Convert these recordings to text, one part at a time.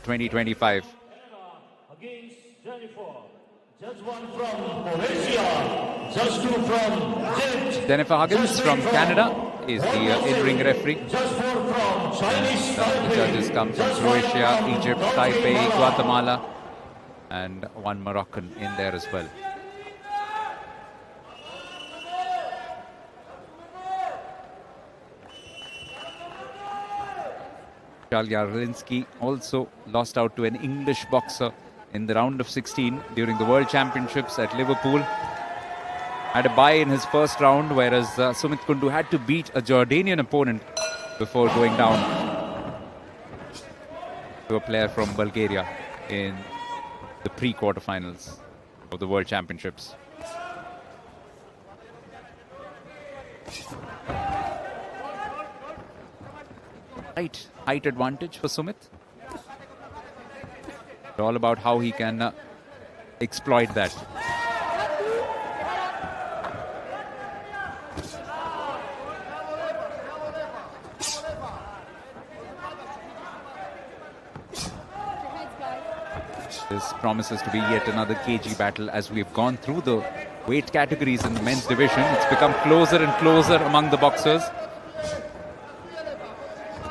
2025. Against Jennifer. Judge 1 from Malaysia. Judge 2 from Gent. Jennifer Huggins Judge from 3 Canada is the in-ring referee. Judge 4 from Chinese The Taipei. judges come from Judge 1 Croatia, from Egypt, Taipei, Guatemala. Guatemala, and one Moroccan in there as well. Michal Yarlinski also lost out to an English boxer in the round of 16 during the World Championships at Liverpool. Had a bye in his first round, whereas Sumit Kundu had to beat a Jordanian opponent before going down to a player from Bulgaria in the pre-quarterfinals of the World Championships. Height advantage for Sumit. It's all about how he can exploit that. This promises to be yet another cagey battle as we've gone through the weight categories in the men's division. It's become closer and closer among the boxers.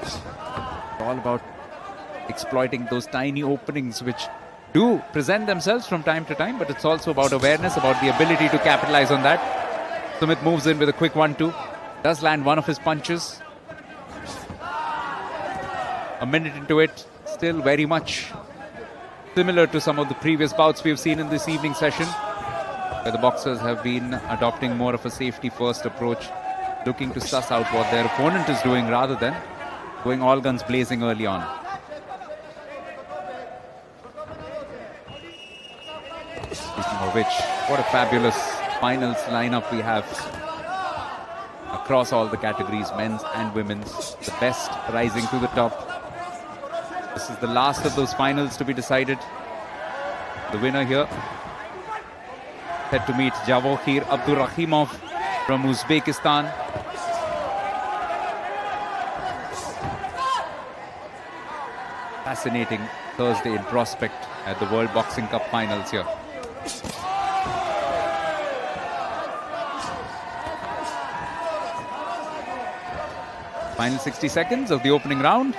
It's all about exploiting those tiny openings which do present themselves from time to time, but it's also about awareness, about the ability to capitalize on that. Sumit moves in with a quick 1-2. Does land one of his punches. A minute into it, still very much similar to some of the previous bouts we've seen in this evening session, where the boxers have been adopting more of a safety-first approach, looking to suss out what their opponent is doing rather than going all guns blazing early on. Speaking of which, what a fabulous finals lineup we have across all the categories, men's and women's. The best rising to the top. This is the last of those finals to be decided. The winner here set to meet Javohir Abdurrahimov from Uzbekistan. Fascinating Thursday in prospect at the World Boxing Cup finals here. Final 60 seconds of the opening round.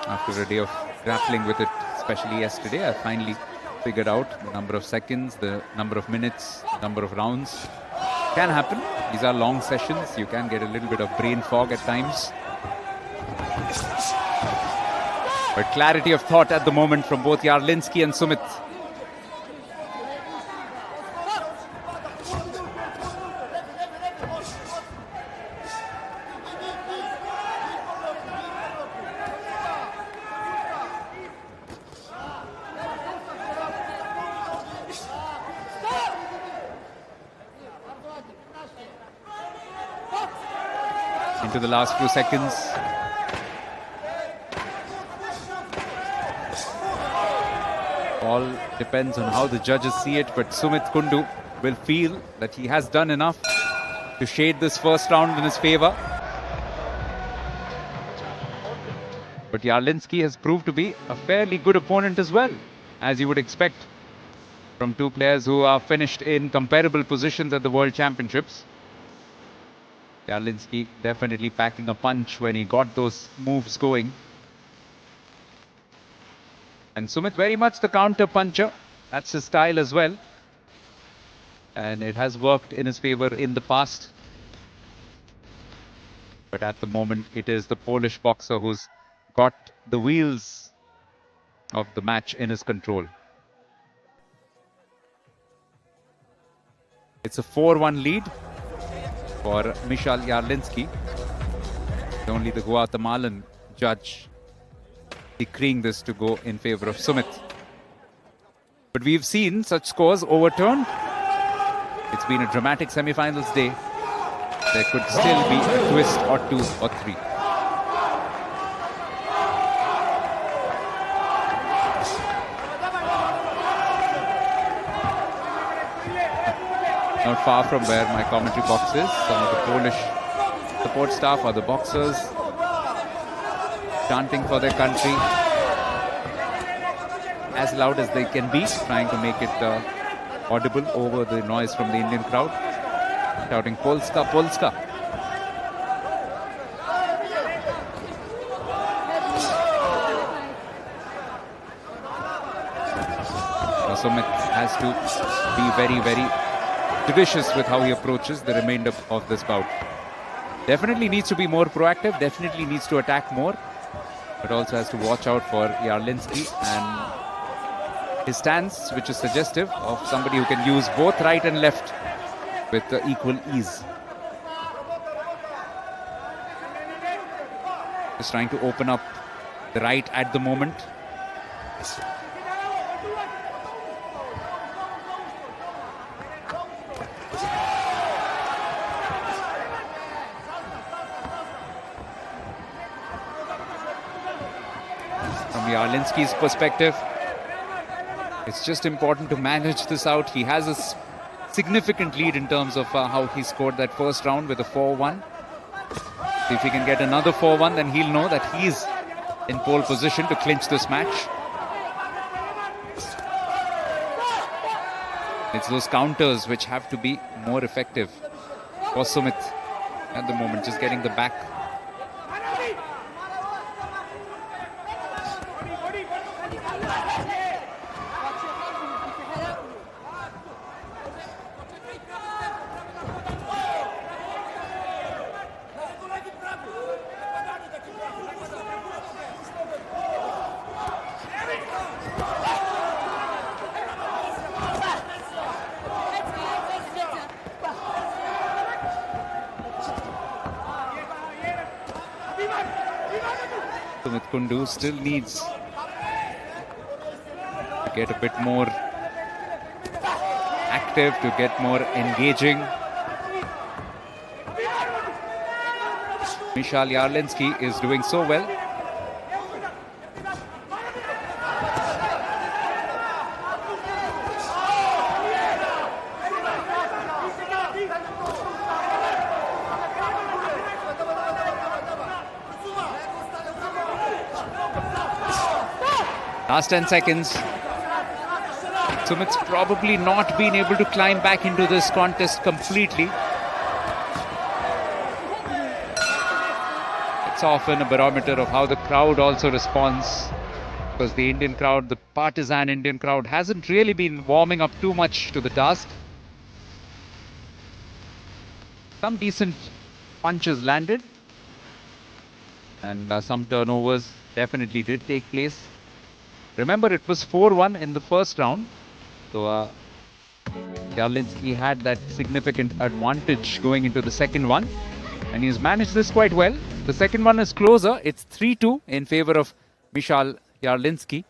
After a day of grappling with it, especially yesterday, I finally figured out the number of seconds, the number of minutes, the number of rounds. Can happen. These are long sessions. You can get a little bit of brain fog at times. But clarity of thought at the moment from both Yarlinski and Sumit. Into the last few seconds. All depends on how the judges see it, but Sumit Kundu will feel that he has done enough to shade this first round in his favor. But Yarlinski has proved to be a fairly good opponent as well, as you would expect from two players who are finished in comparable positions at the World Championships. Yarlinski definitely packing a punch when he got those moves going. And Sumit very much the counter puncher. That's his style as well. And it has worked in his favor in the past. But at the moment, it is the Polish boxer who's got the wheels of the match in his control. It's a 4-1 lead for Michal Yarlinski. Only the Guatemalan judge decreeing this to go in favor of Sumit. But we've seen such scores overturned. It's been a dramatic semi-finals day. There could still be a twist or two or three. Not far from where my commentary box is, some of the Polish support staff, other boxers, chanting for their country as loud as they can be, trying to make it audible over the noise from the Indian crowd, shouting Polska, Polska. Sumit has to be very, very judicious with how he approaches the remainder of this bout. Definitely needs to be more proactive, definitely needs to attack more, but also has to watch out for Yarlinsky and his stance, which is suggestive of somebody who can use both right and left with equal ease. Just trying to open up the right at the moment. From Yarlinsky's perspective, it's just important to manage this out. He has a significant lead in terms of how he scored that first round with a 4-1. If he can get another 4-1, then he'll know that he's in pole position to clinch this match. It's those counters which have to be more effective for Sumit at the moment, just getting the back. Sumit Kundu still needs to get a bit more active, to get more engaging. Mishaal Yarlinsky is doing so well. Last 10 seconds. Sumit's probably not been able to climb back into this contest completely. It's often a barometer of how the crowd also responds, because the Indian crowd, the partisan Indian crowd, hasn't really been warming up too much to the task. Some decent punches landed, and some turnovers definitely did take place. Remember, it was 4-1 in the first round. So Yarlinsky had that significant advantage going into the second one, and he's managed this quite well. The second one is closer. It's 3-2 in favor of Mishaal Yarlinsky.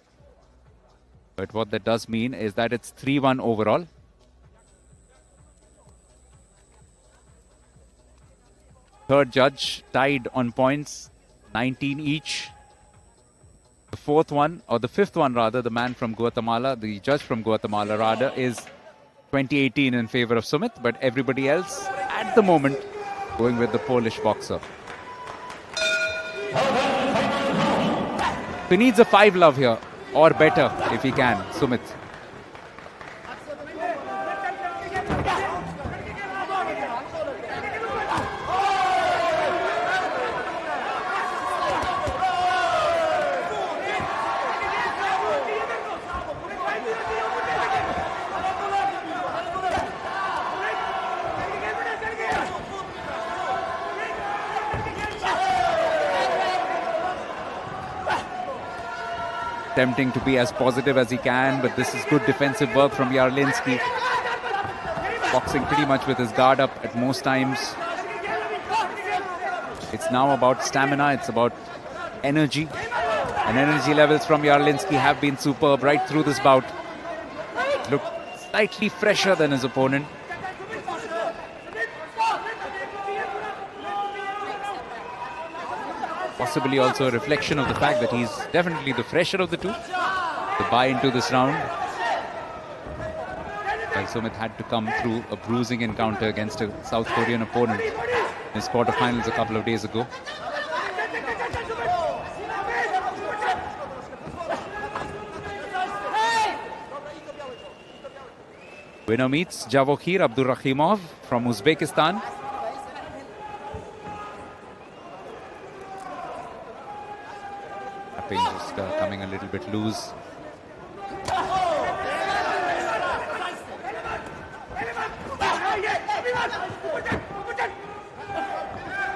But what that does mean is that it's 3-1 overall. Third judge tied on points, 19 each. The fourth one, or the fifth one rather, the man from Guatemala, the judge from Guatemala rather, is 2018 in favor of Sumit, but everybody else at the moment going with the Polish boxer. He needs a 5 love here, or better if he can, Sumit. Attempting to be as positive as he can, but this is good defensive work from Yarlinsky. Boxing pretty much with his guard up at most times. It's now about stamina, it's about energy. And energy levels from Yarlinsky have been superb right through this bout. Looked slightly fresher than his opponent. Possibly also a reflection of the fact that he's definitely the fresher of the two. The buy into this round. As Sumit had to come through a bruising encounter against a South Korean opponent in his quarterfinals a couple of days ago. Winner meets Javohir Abdurrahimov from Uzbekistan. Tapping just coming a little bit loose.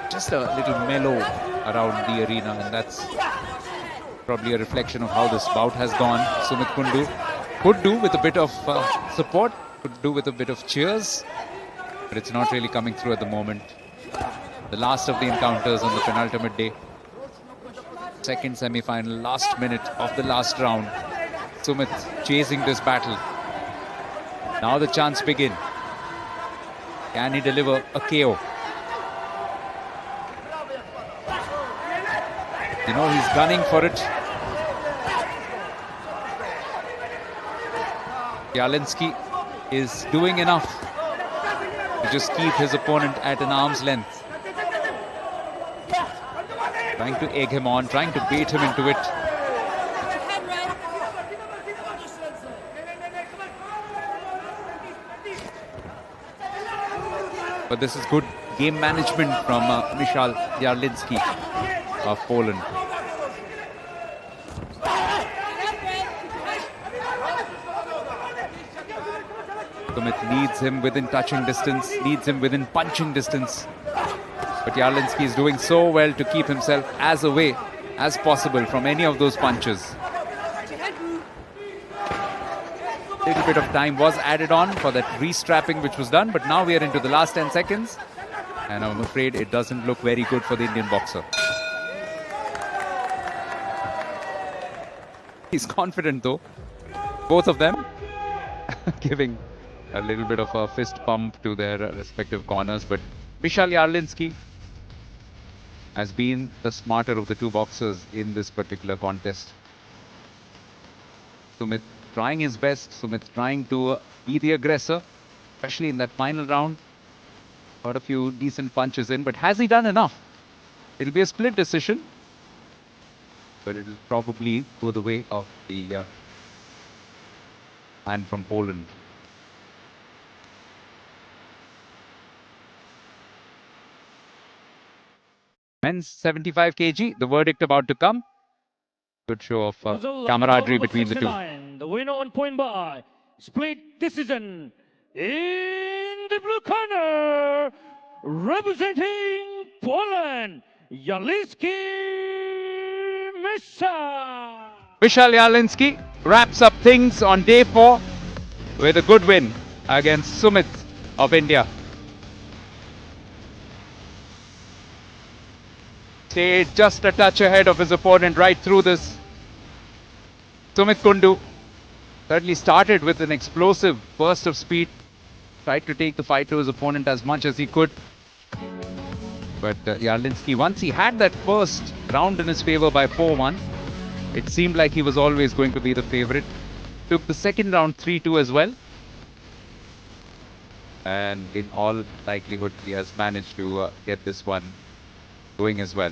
Just a little mellow around the arena, and that's probably a reflection of how this bout has gone. Sumit Kundu could do with a bit of support, could do with a bit of cheers, but it's not really coming through at the moment. The last of the encounters on the penultimate day. Second semi-final, last minute of the last round. Sumit chasing this battle. Now the chance begin. Can he deliver a KO? You know, he's gunning for it. Yarlinski is doing enough to just keep his opponent at an arm's length. Trying to egg him on, trying to bait him into it. But this is good game management from Michal Yarlinski of Poland. Sumit needs him within touching distance, needs him within punching distance. But Yarlinski is doing so well to keep himself as away as possible from any of those punches. A little bit of time was added on for that restrapping which was done, but now we are into the last 10 seconds. And I'm afraid it doesn't look very good for the Indian boxer. He's confident though. Both of them giving a little bit of a fist pump to their respective corners. But Michal Yarlinski has been the smarter of the two boxers in this particular contest. Sumit trying his best. Sumit trying to be the aggressor, especially in that final round. Got a few decent punches in, but has he done enough? It'll be a split decision, but it'll probably go the way of the man from Poland. Men's 75 kg, the verdict about to come. Good show of camaraderie between the two. The winner on point by split decision in the blue corner, representing Poland, Yarlinski Michal. Michal Yarlinski wraps up things on day 4 with a good win against Sumit of India. Stayed just a touch ahead of his opponent right through this. Sumit Kundu certainly started with an explosive burst of speed. Tried to take the fight to his opponent as much as he could. But Yarlinski, once he had that first round in his favor by 4-1, it seemed like he was always going to be the favorite. Took the second round 3-2 as well. And in all likelihood, he has managed to get this one going as well.